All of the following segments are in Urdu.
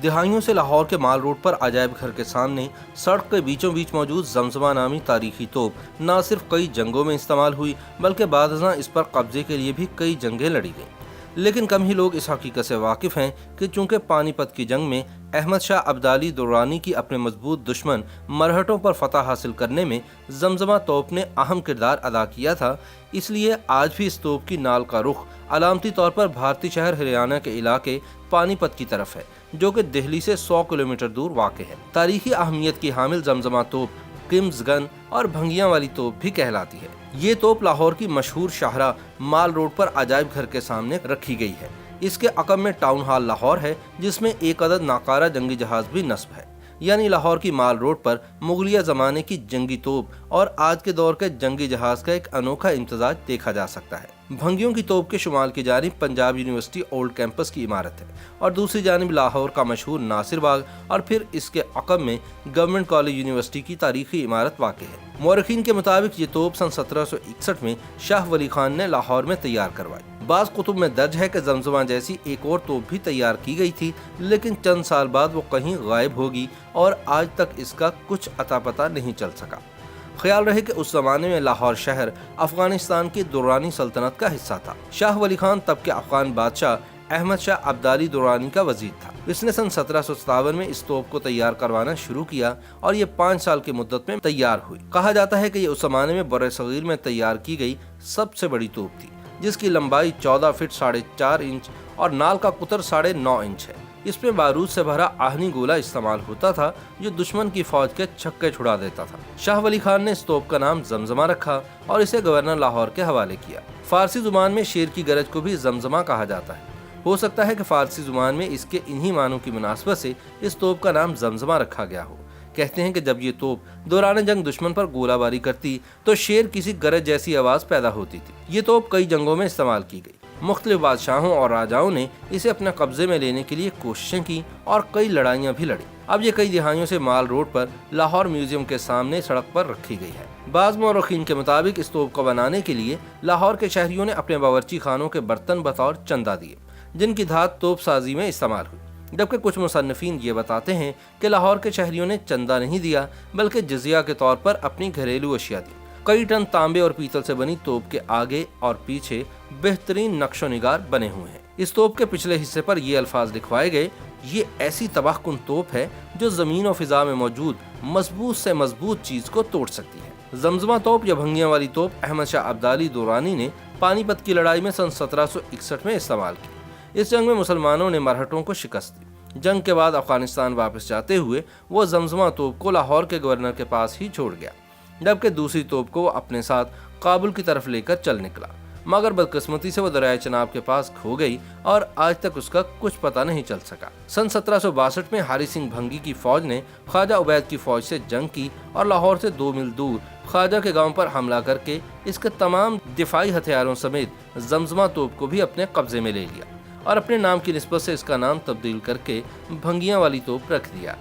دہائیوں سے لاہور کے مال روڈ پر عجائب گھر کے سامنے سڑک کے بیچوں بیچ موجود زمزمہ نامی تاریخی توپ نہ صرف کئی جنگوں میں استعمال ہوئی بلکہ بعد ازاں اس پر قبضے کے لیے بھی کئی جنگیں لڑی گئیں۔ لیکن کم ہی لوگ اس حقیقت سے واقف ہیں کہ چونکہ پانی پت کی جنگ میں احمد شاہ ابدالی درانی کی اپنے مضبوط دشمن مرہٹوں پر فتح حاصل کرنے میں زمزمہ توپ نے اہم کردار ادا کیا تھا، اس لیے آج بھی اس توپ کی نال کا رخ علامتی طور پر بھارتی شہر ہریانہ کے علاقے پانی پت کی طرف ہے، جو کہ دہلی سے 100 کلومیٹر دور واقع ہے۔ تاریخی اہمیت کی حامل زمزمہ توپ کمز گن اور بھنگیاں والی توپ بھی کہلاتی ہے۔ یہ توپ لاہور کی مشہور شاہراہ مال روڈ پر عجائب گھر کے سامنے رکھی گئی ہے۔ اس کے عقب میں ٹاؤن ہال لاہور ہے، جس میں ایک عدد ناکارہ جنگی جہاز بھی نصب ہے، یعنی لاہور کی مال روڈ پر مغلیہ زمانے کی جنگی توپ اور آج کے دور کے جنگی جہاز کا ایک انوکھا امتزاج دیکھا جا سکتا ہے۔ بھنگیوں کی توپ کے شمال کی جانب پنجاب یونیورسٹی اولڈ کیمپس کی عمارت ہے اور دوسری جانب لاہور کا مشہور ناصر باغ اور پھر اس کے عقب میں گورنمنٹ کالج یونیورسٹی کی تاریخی عمارت واقع ہے۔ مورخین کے مطابق یہ توپ سن 1761 میں شاہ ولی خان نے لاہور میں تیار کروائی۔ بعض کتب میں درج ہے کہ زمزمہ جیسی ایک اور توپ بھی تیار کی گئی تھی، لیکن چند سال بعد وہ کہیں غائب ہوگی اور آج تک اس کا کچھ اتا پتہ نہیں چل سکا۔ خیال رہے کہ اس زمانے میں لاہور شہر افغانستان کی درانی سلطنت کا حصہ تھا۔ شاہ ولی خان تب کے افغان بادشاہ احمد شاہ ابدالی درانی کا وزیر تھا۔ اس نے سن 1757 میں اس توپ کو تیار کروانا شروع کیا اور یہ 5 سال کی مدت میں تیار ہوئی۔ کہا جاتا ہے کہ یہ اس زمانے میں بر صغیر میں تیار کی گئی سب سے بڑی توپ تھی، جس کی لمبائی 14 فٹ 4.5 انچ اور نال کا قطر 9.5 انچ ہے۔ اس میں بارود سے بھرا آہنی گولہ استعمال ہوتا تھا جو دشمن کی فوج کے چھکے چھڑا دیتا تھا۔ شاہ ولی خان نے اس توپ کا نام زمزمہ رکھا اور اسے گورنر لاہور کے حوالے کیا۔ فارسی زبان میں شیر کی گرج کو بھی زمزمہ کہا جاتا ہے۔ ہو سکتا ہے کہ فارسی زبان میں اس کے انہی معنوں کی مناسبت سے اس توپ کا نام زمزمہ رکھا گیا ہو۔ کہتے ہیں کہ جب یہ توپ دوران جنگ دشمن پر گولہ باری کرتی تو شیر کسی گرج جیسی آواز پیدا ہوتی تھی۔ یہ توپ کئی جنگوں میں استعمال کی گئی۔ مختلف بادشاہوں اور راجاؤں نے اسے اپنے قبضے میں لینے کے لیے کوششیں کی اور کئی لڑائیاں بھی لڑی۔ اب یہ کئی دہائیوں سے مال روڈ پر لاہور میوزیم کے سامنے سڑک پر رکھی گئی ہے۔ بعض مورخین کے مطابق اس توپ کو بنانے کے لیے لاہور کے شہریوں نے اپنے باورچی خانوں کے برتن بطور چندہ دیے، جن کی دھات توپ سازی میں استعمال ہوئی، جبکہ کچھ مصنفین یہ بتاتے ہیں کہ لاہور کے شہریوں نے چندہ نہیں دیا بلکہ جزیہ کے طور پر اپنی گھریلو اشیاء دی۔ کئی ٹن تانبے اور پیتل سے بنی توپ کے آگے اور پیچھے بہترین نقش و نگار بنے ہوئے ہیں۔ اس توپ کے پچھلے حصے پر یہ الفاظ لکھوائے گئے: یہ ایسی تباہ کن توپ ہے جو زمین و فضا میں موجود مضبوط سے مضبوط چیز کو توڑ سکتی ہے۔ زمزمہ توپ یا بھنگیاں والی توپ احمد شاہ ابدالی درانی نے پانی پت کی لڑائی میں سن 1761 میں استعمال کی۔ اس جنگ میں مسلمانوں نے مرہٹوں کو شکست دی۔ جنگ کے بعد افغانستان واپس جاتے ہوئے وہ زمزمہ توپ کو لاہور کے گورنر کے پاس ہی چھوڑ گیا، جبکہ دوسری توپ کو وہ اپنے ساتھ کابل کی طرف لے کر چل نکلا، مگر بدقسمتی سے وہ دریائے چناب کے پاس کھو گئی اور آج تک اس کا کچھ پتہ نہیں چل سکا۔ سن 1762 میں ہری سنگھ بھنگی کی فوج نے خواجہ عبید کی فوج سے جنگ کی اور لاہور سے 2 میل دور خواجہ کے گاؤں پر حملہ کر کے اس کے تمام دفاعی ہتھیاروں سمیت زمزمہ توپ کو بھی اپنے قبضے میں لے لیا اور اپنے نام کی نسبت سے اس کا نام تبدیل کر کے بھنگیاں والی توپ رکھ دیا۔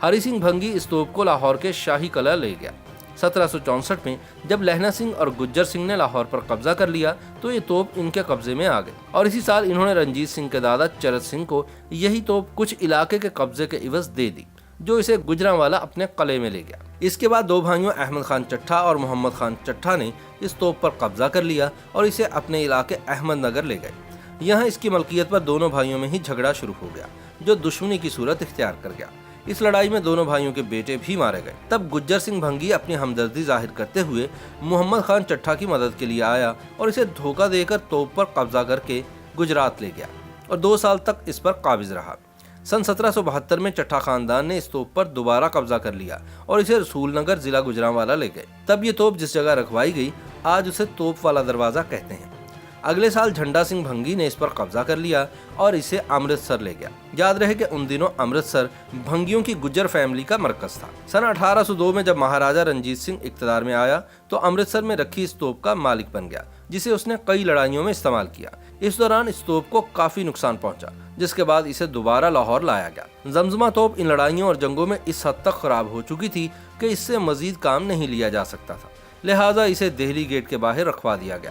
ہری سنگھ بھنگی اس توپ کو لاہور کے شاہی قلعہ لے گیا۔ 1764 میں جب لہنا سنگھ اور گجر سنگھ نے لاہور پر قبضہ کر لیا تو یہ توپ ان کے قبضے میں آ گئی اور اسی سال انہوں نے رنجیت سنگھ کے دادا چرت سنگھ کو یہی توپ کچھ علاقے کے قبضے کے عوض دے دی، جو اسے گجرانوالا اپنے قلعے میں لے گیا۔ اس کے بعد 2 بھائیوں احمد خان چٹھا اور محمد خان چٹھا نے اس توپ پر قبضہ کر لیا اور اسے اپنے علاقے احمد نگر لے گئے۔ یہاں اس کی ملکیت پر دونوں بھائیوں میں ہی جھگڑا شروع ہو گیا، جو دشمنی کی صورت اختیار کر گیا۔ اس لڑائی میں دونوں بھائیوں کے بیٹے بھی مارے گئے۔ تب گجر سنگھ بھنگی اپنی ہمدردی ظاہر کرتے ہوئے محمد خان چٹھا کی مدد کے لیے آیا اور اسے دھوکہ دے کر توپ پر قبضہ کر کے گجرات لے گیا اور 2 سال تک اس پر قابض رہا۔ سن 1772 میں چٹھا خاندان نے اس توپ پر دوبارہ قبضہ کر لیا اور اسے رسول نگر ضلع گجرانوالا لے گئے۔ تب یہ توپ جس جگہ رکھوائی گئی آج اسے توپ والا دروازہ کہتے ہیں۔ اگلے سال جھنڈا سنگھ بھنگی نے اس پر قبضہ کر لیا اور اسے امرتسر لے گیا۔ یاد رہے کہ ان دنوں امرتسر بھنگیوں کی گجر فیملی کا مرکز تھا۔ سن 1802 میں جب مہاراجہ رنجیت سنگھ اقتدار میں آیا تو امرتسر میں رکھی اس توپ کا مالک بن گیا، جسے اس نے کئی لڑائیوں میں استعمال کیا۔ اس دوران اس توپ کو کافی نقصان پہنچا، جس کے بعد اسے دوبارہ لاہور لایا گیا۔ زمزمہ توپ ان لڑائیوں اور جنگوں میں اس حد تک خراب ہو چکی تھی کہ اس سے مزید کام نہیں لیا جا سکتا تھا، لہٰذا اسے دہلی گیٹ کے باہر رکھوا دیا گیا۔